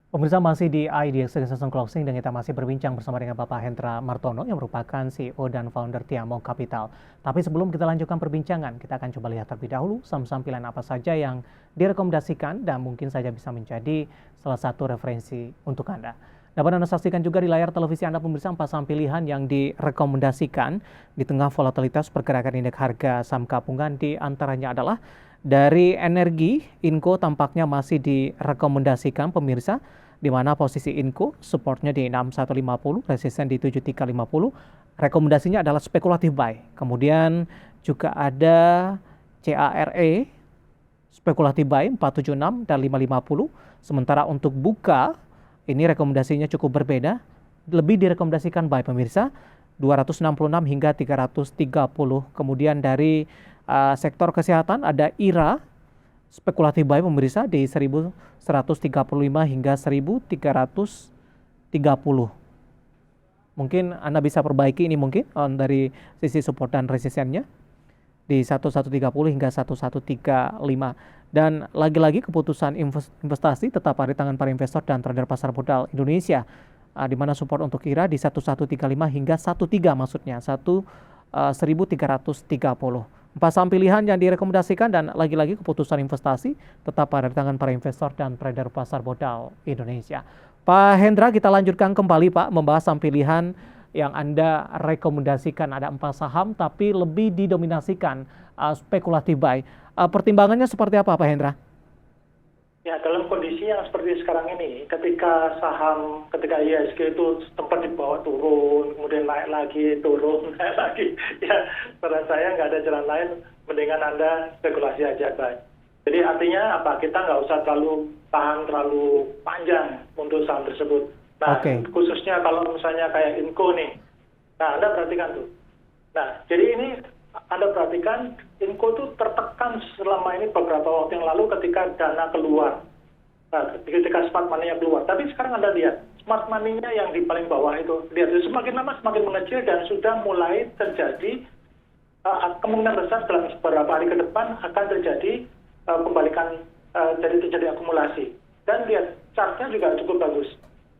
Pemirsa masih di IDX Season Closing dan kita masih berbincang bersama dengan Bapak Hendra Martono yang merupakan CEO dan founder Tiamo Capital. Tapi sebelum kita lanjutkan perbincangan, kita akan coba lihat terlebih dahulu saham-saham pilihan apa saja yang direkomendasikan dan mungkin saja bisa menjadi salah satu referensi untuk Anda. Dapat Anda saksikan juga di layar televisi Anda pemirsa 4 saham pilihan yang direkomendasikan di tengah volatilitas pergerakan indeks harga saham gabungan di antaranya adalah dari energi, Inco tampaknya masih direkomendasikan pemirsa, di mana posisi Inco supportnya di 6150, resisten di 7350. Rekomendasinya adalah spekulatif buy. Kemudian juga ada CARE, spekulatif buy 476 dan 550. Sementara untuk buka, ini rekomendasinya cukup berbeda. Lebih direkomendasikan buy pemirsa, 266 hingga 330. Kemudian dari sektor kesehatan ada IRA, spekulatif buy pemirsa di 1135 hingga 1330. Mungkin Anda bisa perbaiki ini mungkin dari sisi support dan resistennya di 1130 hingga 1135. Dan lagi-lagi keputusan investasi tetap ada di tangan para investor dan trader pasar modal Indonesia, di mana support untuk IRA di 1135 hingga 13 maksudnya 1330. 4 saham pilihan yang direkomendasikan dan lagi-lagi keputusan investasi tetap ada di tangan para investor dan trader pasar modal Indonesia. Pak Hendra, kita lanjutkan kembali Pak membahas saham pilihan yang Anda rekomendasikan. Ada 4 saham tapi lebih didominasikan spekulatif buy. Pertimbangannya seperti apa Pak Hendra? Ya, dalam kondisi yang seperti sekarang ini, ketika IHSG itu sempat dibawa turun, kemudian naik lagi, turun, naik lagi, ya saran saya nggak ada jalan lain, mendingan Anda spekulasi aja, Pak. Jadi artinya apa? Kita nggak usah tahan terlalu panjang untuk saham tersebut. Nah, Khususnya kalau misalnya kayak Inco nih, nah Anda perhatikan tuh. Nah, jadi ini Anda perhatikan Inco itu tertekan selama ini beberapa waktu yang lalu ketika dana keluar, ketika smart money-nya keluar. Tapi sekarang Anda lihat, smart money-nya yang di paling bawah itu, lihat semakin lama semakin mengecil dan sudah mulai terjadi kemungkinan besar dalam beberapa hari ke depan akan terjadi pembalikan, jadi terjadi akumulasi. Dan lihat, chart-nya juga cukup bagus.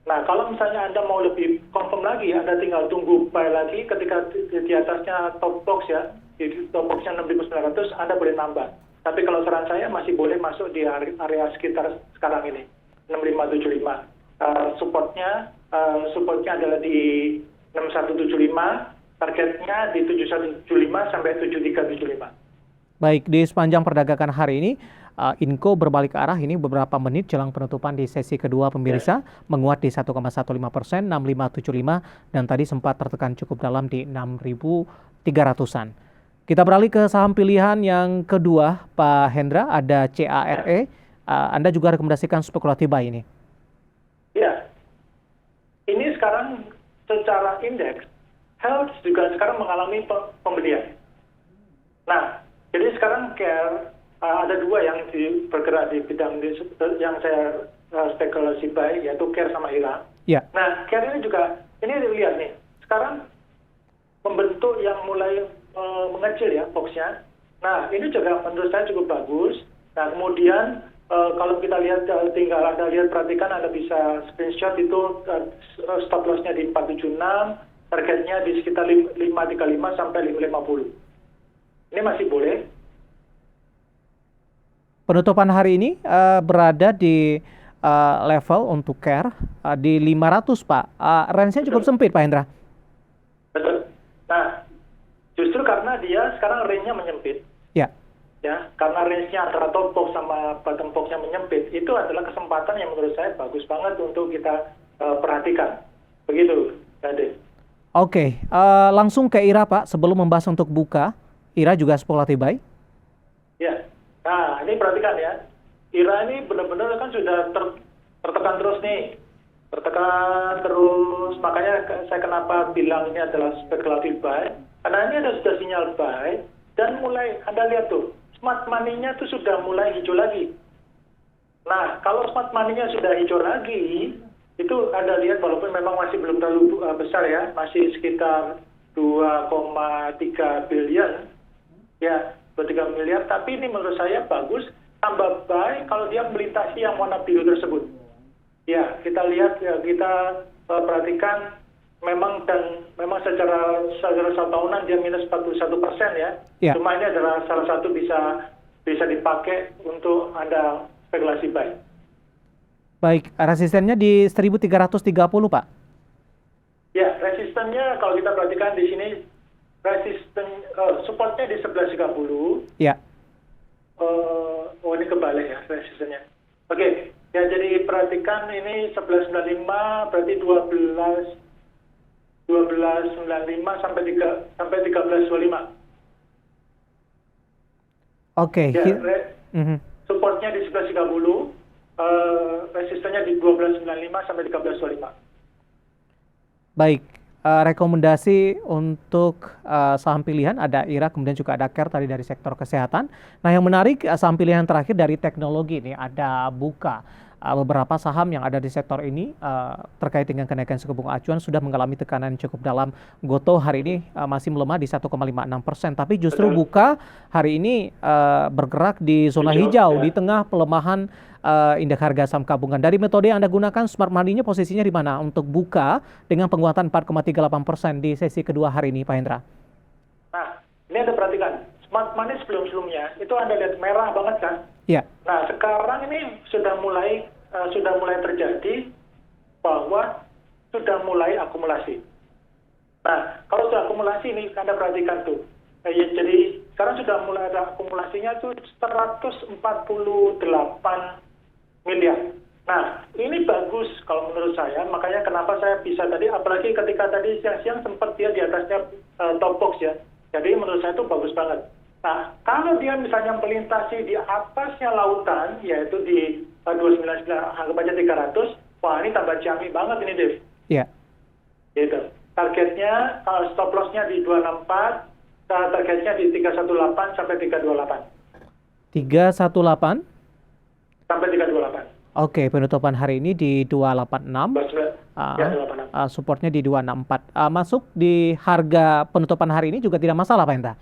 Nah, kalau misalnya Anda mau lebih confirm lagi, Anda tinggal tunggu buy lagi ketika di atasnya top box ya, di top boxnya 6.900, Anda boleh nambah. Tapi kalau saran saya masih boleh masuk di area sekitar sekarang ini, 6575. Supportnya adalah di 6175, targetnya di 7175 sampai 7375. Baik, di sepanjang perdagangan hari ini, Inco berbalik ke arah ini beberapa menit jelang penutupan di sesi kedua pemirsa, menguat di 1,15%, 6575, dan tadi sempat tertekan cukup dalam di 6.300-an. Kita beralih ke saham pilihan yang kedua, Pak Hendra, ada CARE. Anda juga rekomendasikan spekulatif buy ini? Ya, ini sekarang secara indeks, health juga sekarang mengalami pembelian. Nah, jadi sekarang ada dua yang bergerak di bidang yang saya spekulasi buy, yaitu CARE sama IRA. Ya. Nah, CARE ini juga, ini dilihat nih, sekarang membentuk yang mulai mengecil ya boxnya. Nah, ini juga menurut saya cukup bagus. Nah, kemudian kalau kita lihat, tinggal Anda lihat, perhatikan, Anda bisa screenshot itu stop loss-nya di 476, targetnya di sekitar 535 sampai 550. Ini masih boleh. Penutupan hari ini berada di level untuk CARE di 500, Pak. Range-nya cukup sempit, Pak Hendra. Betul. Nah, justru karena dia sekarang range-nya menyempit. Ya. Ya, karena range-nya antara top box sama bottom box-nya menyempit, itu adalah kesempatan yang menurut saya bagus banget untuk kita perhatikan. Begitu, Dade. Oke, langsung ke IRA, Pak. Sebelum membahas untuk buka, IRA juga spekulatif buy? Ya. Nah, ini perhatikan ya. IRA ini benar-benar kan sudah tertekan terus nih. Tertekan terus. Makanya saya kenapa bilang ini adalah spekulatif buy. Karena ini ada sudah sinyal buy. Dan mulai, Anda lihat tuh, smart money-nya tuh sudah mulai hijau lagi. Nah, kalau smart money-nya sudah hijau lagi, itu Anda lihat walaupun memang masih belum terlalu besar ya. Masih sekitar 2,3 billion. Ya, 23 miliar, tapi ini menurut saya bagus, tambah buy kalau dia melintasi yang warna biru tersebut. Ya, kita lihat ya, kita perhatikan memang secara satu tahunan dia minus 41% ya. Ya. Cuma ini adalah salah satu bisa dipakai untuk Anda spekulasi buy. Baik, resistennya di 1330, Pak. Ya, resistennya kalau kita perhatikan di sini supportnya di 1130. Ya. Oh ini kebalik ya resistennya. Oke, ya jadi perhatikan ini 1195 berarti 1295 sampai 1325. Oke. Ya, supportnya di 1130, resistennya di 1295 sampai 1325. Baik, rekomendasi untuk saham pilihan ada IRA, kemudian juga ada CARE tadi dari sektor kesehatan. Nah, yang menarik saham pilihan terakhir dari teknologi ini ada Buka. Beberapa saham yang ada di sektor ini terkait dengan kenaikan suku bunga acuan sudah mengalami tekanan cukup dalam. Gotoh hari ini masih melemah di 1,56%, tapi justru Buka hari ini bergerak di zona hijau di tengah pelemahan indeks harga saham gabungan. Dari metode yang Anda gunakan, smart money-nya posisinya di mana untuk Buka dengan penguatan 4,38% di sesi kedua hari ini, Pak Hendra? Nah, ini Anda perhatikan, smart money sebelum-sebelumnya itu Anda lihat merah banget kan? Ya. Nah, sekarang ini sudah mulai terjadi bahwa sudah mulai akumulasi. Nah, kalau sudah akumulasi ini Anda perhatikan tuh. Jadi sekarang sudah mulai ada akumulasinya tuh 148 miliar. Nah, ini bagus kalau menurut saya. Makanya kenapa saya bisa tadi, apalagi ketika tadi siang-siang sempat dia di atasnya top box ya. Jadi menurut saya itu bagus banget. Nah, kalau dia misalnya melintasi di atasnya lautan, yaitu di 299, anggap aja 300, wah ini tambah ciamik banget ini, Dev. Iya. Gitu. Targetnya, stop loss-nya di 264, targetnya di 318 sampai 328. 318? Sampai 328. Oke, penutupan hari ini di 286. Ya, 286. Supportnya di 264. Masuk di harga penutupan hari ini juga tidak masalah, Pak Hendra?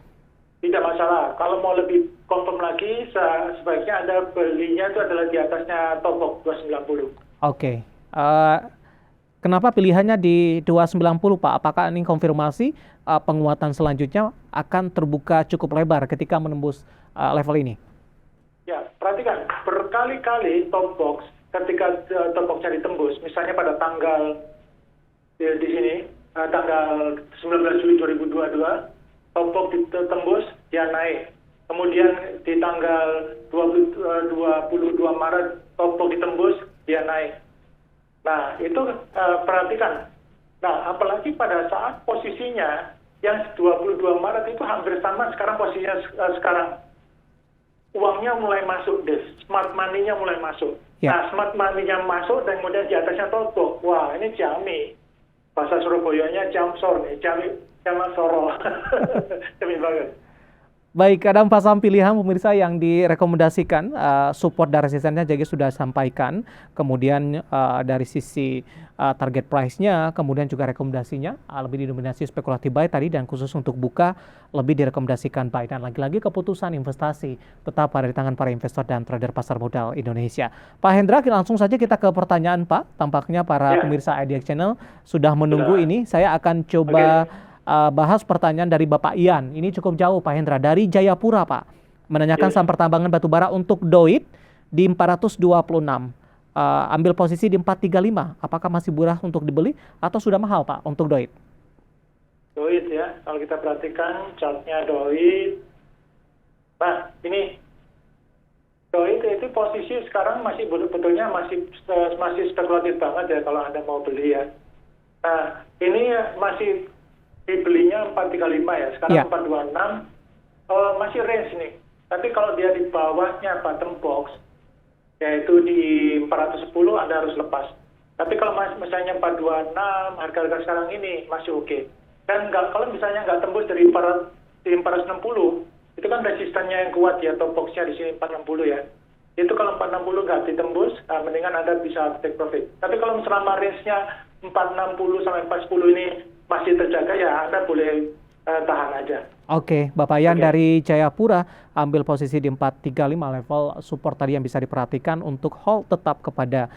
Tidak masalah. Kalau mau lebih confirm lagi, sebaiknya Anda belinya itu adalah di atasnya top box 290. Oke. Kenapa pilihannya di 290, Pak? Apakah ini konfirmasi penguatan selanjutnya akan terbuka cukup lebar ketika menembus level ini? Ya, perhatikan. Berkali-kali top box, ketika top box-nya ditembus, misalnya pada tanggal di sini, tanggal 19 Juli 2022, top box ditembus, dia naik. Kemudian di tanggal 22 Maret, top box ditembus, dia naik. Nah, itu perhatikan. Nah, apalagi pada saat posisinya yang 22 Maret itu hampir sama sekarang posisinya sekarang. Uangnya mulai masuk, Des. Smart money-nya mulai masuk. Ya. Nah, smart money-nya masuk dan kemudian di atasnya top box. Wah, ini jami. Bahasa Surabayanya jamsor nih, jaman soro. Demi banget. Baik, ada 4 saham pilihan pemirsa yang direkomendasikan, support dan resistennya jadi sudah sampaikan, kemudian dari sisi target price-nya, kemudian juga rekomendasinya lebih didominasi spekulatif buy tadi, dan khusus untuk Buka lebih direkomendasikan buy. Dan lagi-lagi keputusan investasi tetap ada di tangan para investor dan trader pasar modal Indonesia. Pak Hendra, langsung saja kita ke pertanyaan Pak. Tampaknya para pemirsa IDX Channel sudah menunggu ini. Saya akan coba bahas pertanyaan dari Bapak Ian. Ini cukup jauh, Pak Hendra, dari Jayapura, Pak. Menanyakan saham pertambangan batubara untuk DOIT di 426. Ambil posisi di 435. Apakah masih murah untuk dibeli atau sudah mahal, Pak, untuk DOIT? DOIT ya, kalau kita perhatikan chartnya DOIT. Nah, ini DOIT itu posisi sekarang masih betulnya masih spekulatif banget ya kalau Anda mau beli ya. Nah, ini masih dibelinya 435 ya, sekarang 426, masih range nih. Tapi kalau dia di bawahnya bottom box, yaitu di 410, Anda harus lepas. Tapi kalau misalnya 426, harga-harga sekarang ini masih oke. Dan kalau misalnya nggak tembus dari 460, itu kan resistannya yang kuat ya, top box-nya di sini 460 ya. Itu kalau 460 nggak ditembus, mendingan Anda bisa take profit. Tapi kalau selama range-nya 460 sampai 410 ini masih terjaga ya, Anda boleh tahan aja. Oke, Bapak Yan Oke. dari Jayapura ambil posisi di 435 level support tadi yang bisa diperhatikan untuk hold tetap kepada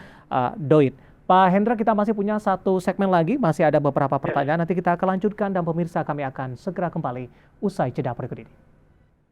DOIT. Pak Hendra, kita masih punya satu segmen lagi, masih ada beberapa Ya. pertanyaan. Nanti kita akan lanjutkan dan pemirsa kami akan segera kembali usai jeda berikut ini.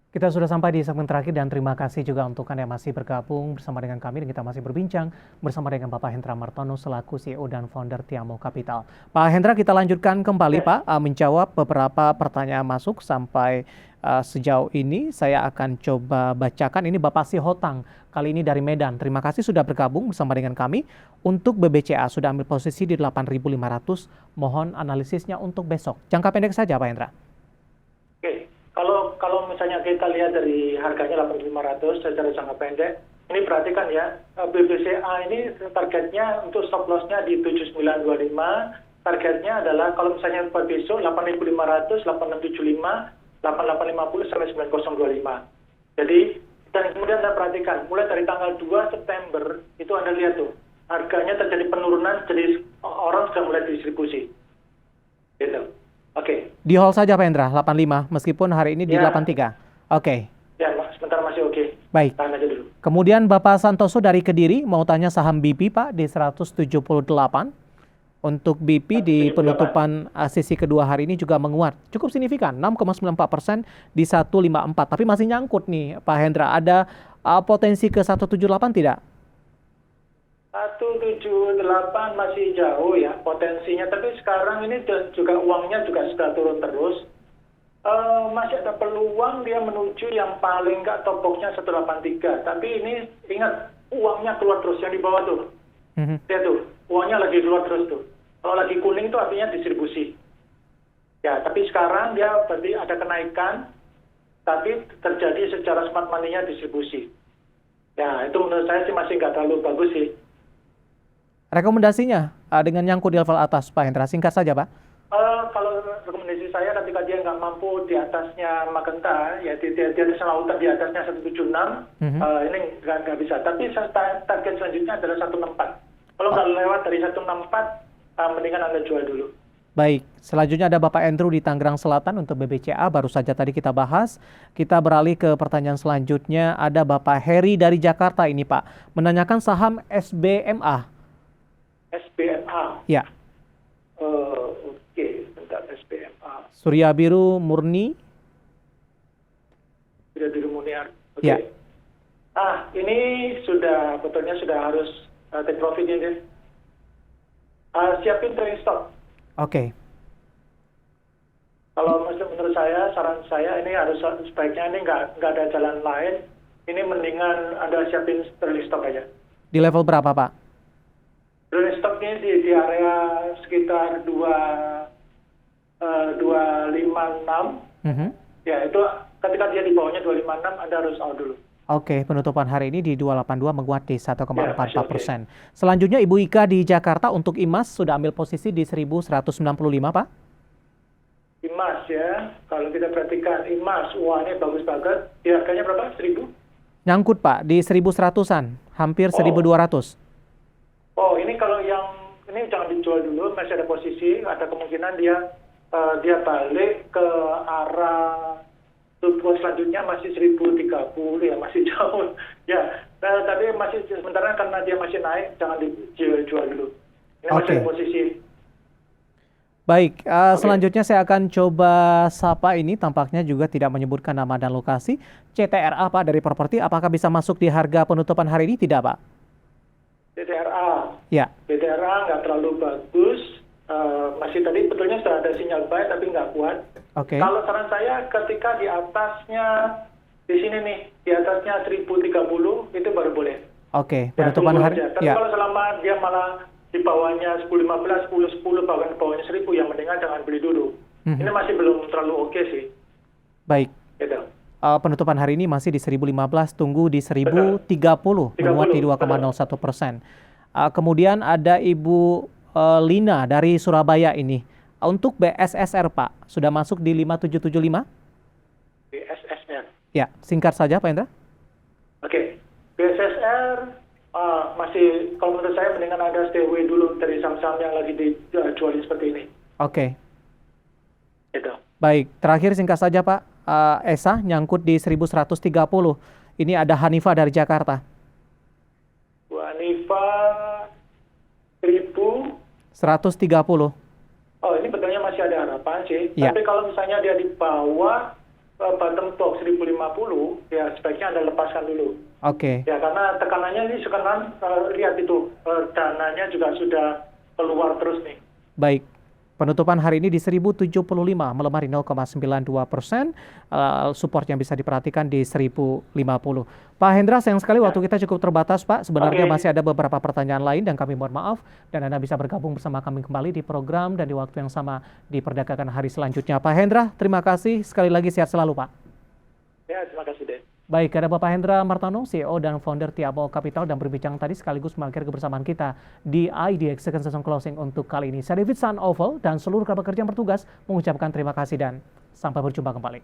Kita sudah sampai di segmen terakhir dan terima kasih juga untuk Anda yang masih bergabung bersama dengan kami dan kita masih berbincang bersama dengan Bapak Hendra Martono selaku CEO dan founder Tiamo Capital. Pak Hendra, kita lanjutkan kembali Pak menjawab beberapa pertanyaan masuk sampai sejauh ini. Saya akan coba bacakan. Ini Bapak Sihotang kali ini dari Medan. Terima kasih sudah bergabung bersama dengan kami. Untuk BBCA sudah ambil posisi di 8.500. Mohon analisisnya untuk besok. Jangka pendek saja Pak Hendra. Oke. Kalau misalnya kita lihat dari harganya 8.500 secara jangka pendek, ini perhatikan ya, BBCA ini targetnya untuk stop loss-nya di 7925, targetnya adalah kalau misalnya buat besok 8.500, 8675, 8850 sampai 9025. Jadi dan kemudian Anda perhatikan, mulai dari tanggal 2 September itu Anda lihat tuh, harganya terjadi penurunan, jadi orang sudah mulai didistribusi. Gitu. Oke. Di hold saja Pak Hendra, 85 meskipun hari ini di Ya. 83. Oke. Ya, sebentar masih oke. Baik. Tahan aja dulu. Kemudian Bapak Santoso dari Kediri mau tanya saham BP Pak di 178. Untuk BP di 178. penutupan sesi kedua hari ini juga menguat. Cukup signifikan, 6,94% di 154. Tapi masih nyangkut nih Pak Hendra. Ada potensi ke 178 tidak? 178 masih jauh ya potensinya, tapi sekarang ini juga uangnya juga sudah turun terus. Masih ada peluang dia menuju yang paling nggak top box-nya 183. Tapi ini ingat, uangnya keluar terus yang di bawah tuh. Lihat tuh, uangnya lagi keluar terus tuh. Kalau lagi kuning itu artinya distribusi. Ya, tapi sekarang dia berarti ada kenaikan, tapi terjadi secara smart money-nya distribusi. Ya, itu menurut saya sih masih nggak terlalu bagus sih. Rekomendasinya dengan nyangkut di level atas Pak Hendra, singkat saja Pak. Kalau rekomendasi saya ketika dia nggak mampu di atasnya Magenta, ya di atasnya lautan, di atasnya 176, ini nggak bisa. Tapi target selanjutnya adalah 164. Kalau nggak lewat dari 164, mendingan Anda jual dulu. Baik, selanjutnya ada Bapak Andrew di Tangerang Selatan untuk BBCA, baru saja tadi kita bahas. Kita beralih ke pertanyaan selanjutnya, ada Bapak Heri dari Jakarta ini Pak, menanyakan saham SBMA. SBMA? Ya. Oke, bentar, SBMA. Surya Biru Murni. Surya Biru Murni. Oke. Ya. Ini betulnya sudah harus take profit ini. Siapin trading stop. Oke. Kalau menurut saya, saran saya ini harus sebaiknya ini nggak ada jalan lain. Ini mendingan Anda siapin trading stop aja. Di level berapa Pak? Trading stop ini di area sekitar 256. Ya, itu ketika dia di bawahnya 256, Anda harus out dulu. Oke, penutupan hari ini di 282 menguat di 1,44%. Selanjutnya Ibu Ika di Jakarta untuk IMAS sudah ambil posisi di 1195 Pak. IMAS ya, kalau kita perhatikan IMAS, wah ini bagus banget. Harganya berapa? 1000? Nyangkut Pak, di 1100-an, hampir 1200. Oh, ini kalau yang ini jangan dijual dulu, masih ada posisi, ada kemungkinan dia balik ke arah support selanjutnya masih 1030 ya, masih jauh. Ya, tapi masih sementara karena dia masih naik, jangan dijual dulu. Ini masih ada posisi. Baik, selanjutnya saya akan coba sapa ini, tampaknya juga tidak menyebutkan nama dan lokasi. CTRA Pak dari properti, apakah bisa masuk di harga penutupan hari ini? Tidak Pak? CTRA. Ya. CTRA nggak terlalu bagus. Masih tadi betulnya sudah ada sinyal buy tapi nggak kuat. Oke. Kalau saran saya ketika di atasnya, di sini nih, di atasnya 1030 itu baru boleh. Oke, penutupan hari. Tapi kalau selama dia malah di bawahnya 1015, 1010, bahkan di bawahnya 1000, yang mendingan jangan beli dulu. Ini masih belum terlalu oke sih. Baik. Gitu. Penutupan hari ini masih di 1015, tunggu di 1030, menguat di 2,01%. Kemudian ada Ibu Lina dari Surabaya ini. Untuk BSSR Pak, sudah masuk di 5775? BSSR. Ya, singkat saja Pak Hendra. Oke. BSSR masih, kalau menurut saya mendingan ada stay away dulu dari saham-saham yang lagi dijualin seperti ini. Oke. Gitu. Baik, terakhir singkat saja Pak, Esa nyangkut di 1130. Ini ada Hanifah dari Jakarta. Bu Hanifah 1000. 130. Oh, ini betulnya masih ada harapan sih. Ya. Tapi kalau misalnya dia di bawah bottom box 1050, ya sebaiknya Anda lepaskan dulu. Oke. Ya, karena tekanannya ini sekarang lihat itu dananya juga sudah keluar terus nih. Baik. Penutupan hari ini di 1075, melemah di 0,92%. Support yang bisa diperhatikan di 1050. Pak Hendra, sayang sekali waktu kita cukup terbatas, Pak. Sebenarnya masih ada beberapa pertanyaan lain dan kami mohon maaf. Dan Anda bisa bergabung bersama kami kembali di program dan di waktu yang sama di perdagangan hari selanjutnya. Pak Hendra, terima kasih. Sekali lagi sehat selalu, Pak. Ya, terima kasih, Dek. Baik, ada Bapak Hendra Martono, CEO dan founder Tiamo Capital, dan berbincang tadi sekaligus mengakhiri kebersamaan kita di IDX Second Session Closing untuk kali ini. Saya David Sun Oval dan seluruh kerabat kerja yang bertugas mengucapkan terima kasih dan sampai berjumpa kembali.